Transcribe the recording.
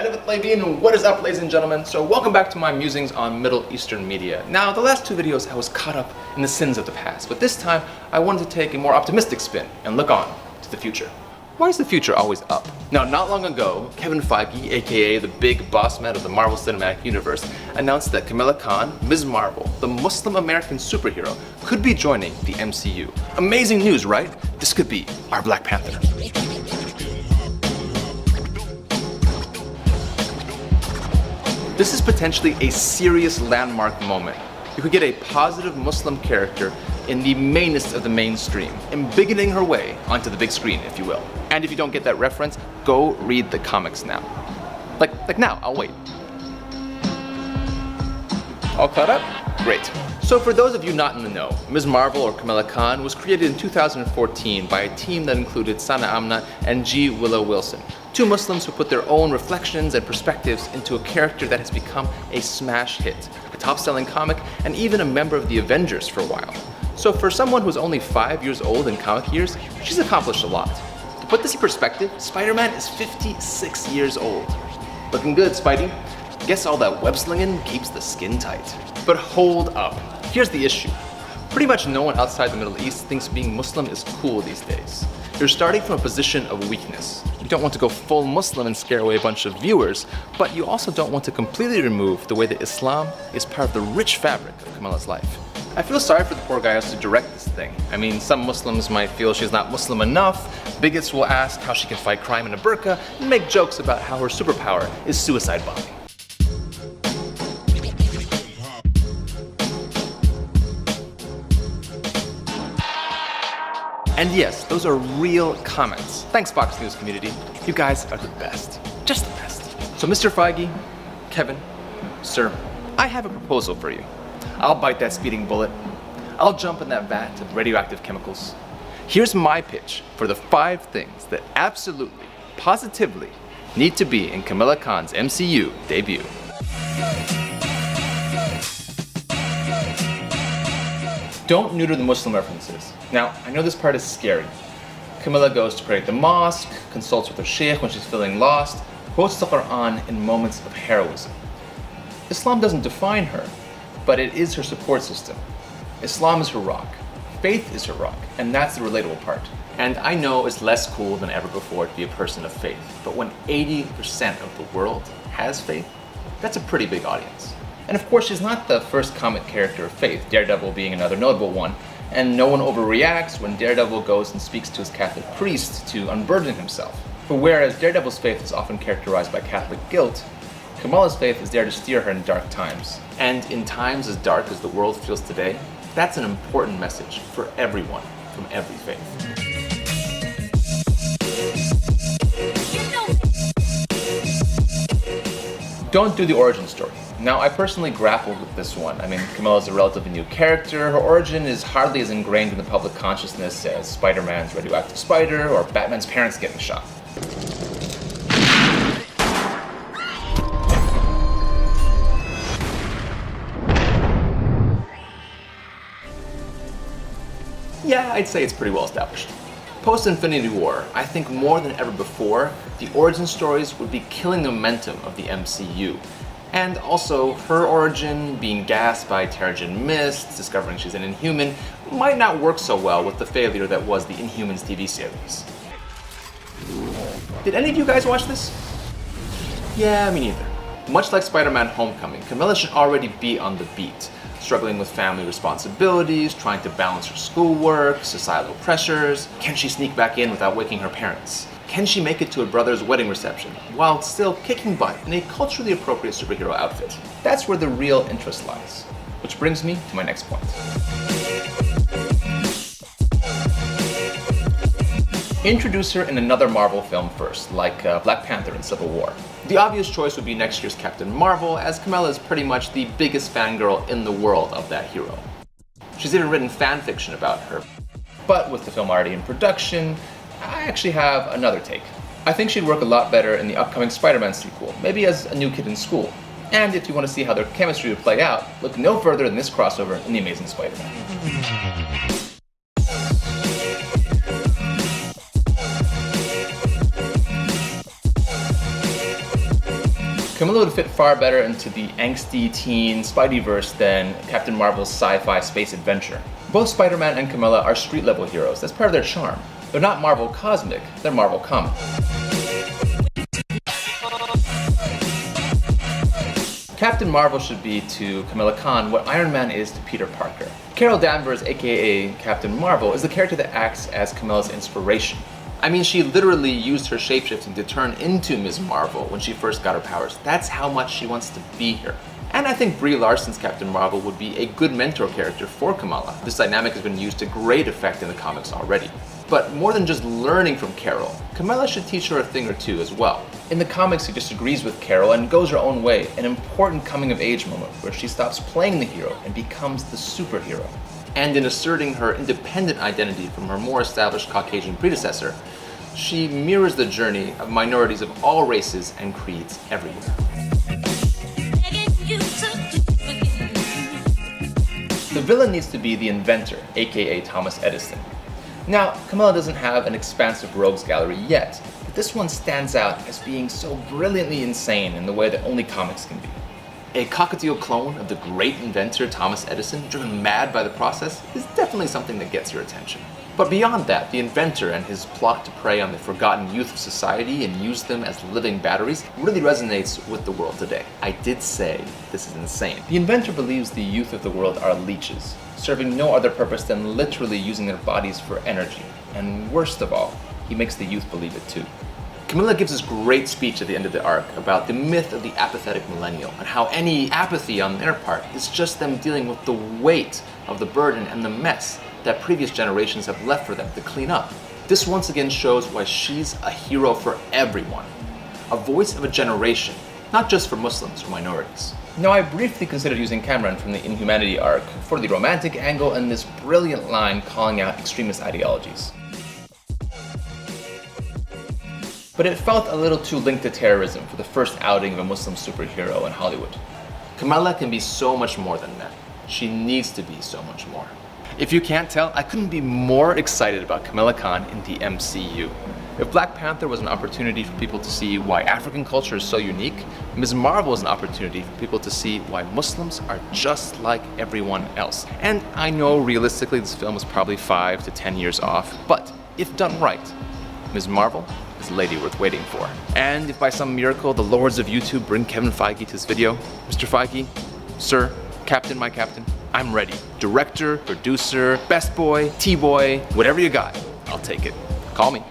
What is up, ladies and gentlemen? So welcome back to my musings on Middle Eastern media. Now, the last two videos I was caught up in the sins of the past, but this time I wanted to take a more optimistic spin and look on to the future. Why is the future always up? Now, not long ago, Kevin Feige, aka the big boss man of the Marvel Cinematic Universe, announced that Kamala Khan, Ms. Marvel, the Muslim American superhero, could be joining the MCU. Amazing news, right? This could be our Black Panther. This is potentially a serious landmark moment. You could get a positive Muslim character in the mainest of the mainstream, embiggening her way onto the big screen, if you will. And if you don't get that reference, go read the comics now. Like now, I'll wait. All caught up? Great. So for those of you not in the know, Ms. Marvel, or Kamala Khan, was created in 2014 by a team that included Sana Amna and G. Willow Wilson, two Muslims who put their own reflections and perspectives into a character that has become a smash hit, a top-selling comic, and even a member of the Avengers for a while. So for someone who's only 5 years old in comic years, she's accomplished a lot. To put this in perspective, Spider-Man is 56 years old. Looking good, Spidey. Guess all that web-slinging keeps the skin tight. But hold up. Here's the issue. Pretty much no one outside the Middle East thinks being Muslim is cool these days. You're starting from a position of weakness. You don't want to go full Muslim and scare away a bunch of viewers, but you also don't want to completely remove the way that Islam is part of the rich fabric of Kamala's life. I feel sorry for the poor guy who has to direct this thing. I mean, some Muslims might feel she's not Muslim enough, bigots will ask how she can fight crime in a burqa, and make jokes about how her superpower is suicide bombing. And yes, those are real comments. Thanks, Fox News community. You guys are the best. Just the best. So Mr. Feige, Kevin, sir, I have a proposal for you. I'll bite that speeding bullet. I'll jump in that vat of radioactive chemicals. Here's my pitch for the 5 things that absolutely, positively need to be in Kamala Khan's MCU debut. Don't neuter the Muslim references. Now, I know this part is scary. Kamala goes to pray at the mosque, consults with her sheikh when she's feeling lost, quotes the Quran in moments of heroism. Islam doesn't define her, but it is her support system. Islam is her rock. Faith is her rock, and that's the relatable part. And I know it's less cool than ever before to be a person of faith, but when 80% of the world has faith, that's a pretty big audience. And of course, she's not the first comic character of faith, Daredevil being another notable one, and no one overreacts when Daredevil goes and speaks to his Catholic priest to unburden himself. But whereas Daredevil's faith is often characterized by Catholic guilt, Kamala's faith is there to steer her in dark times. And in times as dark as the world feels today, that's an important message for everyone from every faith. Don't do the origin story. Now, I personally grappled with this one. I mean, Kamala's a relatively new character. Her origin is hardly as ingrained in the public consciousness as Spider-Man's radioactive spider or Batman's parents getting shot. Yeah, I'd say it's pretty well established. Post-Infinity War, I think more than ever before, the origin stories would be killing the momentum of the MCU. And also, her origin, being gassed by Terrigen Mist, discovering she's an Inhuman, might not work so well with the failure that was the Inhumans TV series. Did any of you guys watch this? Yeah, me neither. Much like Spider-Man Homecoming, Kamala should already be on the beat, struggling with family responsibilities, trying to balance her schoolwork, societal pressures. Can she sneak back in without waking her parents? Can she make it to her brother's wedding reception while still kicking butt in a culturally appropriate superhero outfit? That's where the real interest lies. Which brings me to my next point. Introduce her in another Marvel film first, like Black Panther and Civil War. The obvious choice would be next year's Captain Marvel, as Kamala is pretty much the biggest fangirl in the world of that hero. She's even written fan fiction about her. But with the film already in production, I actually have another take. I think she'd work a lot better in the upcoming Spider-Man sequel, maybe as a new kid in school. And if you want to see how their chemistry would play out, look no further than this crossover in The Amazing Spider-Man. Kamala would fit far better into the angsty teen Spideyverse than Captain Marvel's sci-fi space adventure. Both Spider-Man and Kamala are street-level heroes. That's part of their charm. They're not Marvel cosmic, they're Marvel comic. Captain Marvel should be to Kamala Khan what Iron Man is to Peter Parker. Carol Danvers, aka Captain Marvel, is the character that acts as Kamala's inspiration. I mean, she literally used her shapeshifting to turn into Ms. Marvel when she first got her powers. That's how much she wants to be here. And I think Brie Larson's Captain Marvel would be a good mentor character for Kamala. This dynamic has been used to great effect in the comics already. But more than just learning from Carol, Kamala should teach her a thing or two as well. In the comics, she disagrees with Carol and goes her own way, an important coming-of-age moment where she stops playing the hero and becomes the superhero. And in asserting her independent identity from her more established Caucasian predecessor, she mirrors the journey of minorities of all races and creeds everywhere. The villain needs to be the inventor, aka Thomas Edison. Now, Kamala doesn't have an expansive rogues gallery yet, but this one stands out as being so brilliantly insane in the way that only comics can be. A cockatiel clone of the great inventor Thomas Edison, driven mad by the process, is definitely something that gets your attention. But beyond that, the inventor and his plot to prey on the forgotten youth of society and use them as living batteries really resonates with the world today. I did say this is insane. The inventor believes the youth of the world are leeches, serving no other purpose than literally using their bodies for energy. And worst of all, he makes the youth believe it too. Kamala gives this great speech at the end of the arc about the myth of the apathetic millennial and how any apathy on their part is just them dealing with the weight of the burden and the mess that previous generations have left for them to clean up. This once again shows why she's a hero for everyone. A voice of a generation, not just for Muslims or minorities. Now, I briefly considered using Cameron from the Inhumanity arc for the romantic angle and this brilliant line calling out extremist ideologies. But it felt a little too linked to terrorism for the first outing of a Muslim superhero in Hollywood. Kamala can be so much more than that. She needs to be so much more. If you can't tell, I couldn't be more excited about Kamala Khan in the MCU. If Black Panther was an opportunity for people to see why African culture is so unique, Ms. Marvel is an opportunity for people to see why Muslims are just like everyone else. And I know realistically this film is probably 5 to 10 years off, but if done right, Ms. Marvel is a lady worth waiting for. And if by some miracle the lords of YouTube bring Kevin Feige to this video, Mr. Feige, sir, Captain, my captain, I'm ready. Director, producer, best boy, T-boy, whatever you got, I'll take it. Call me.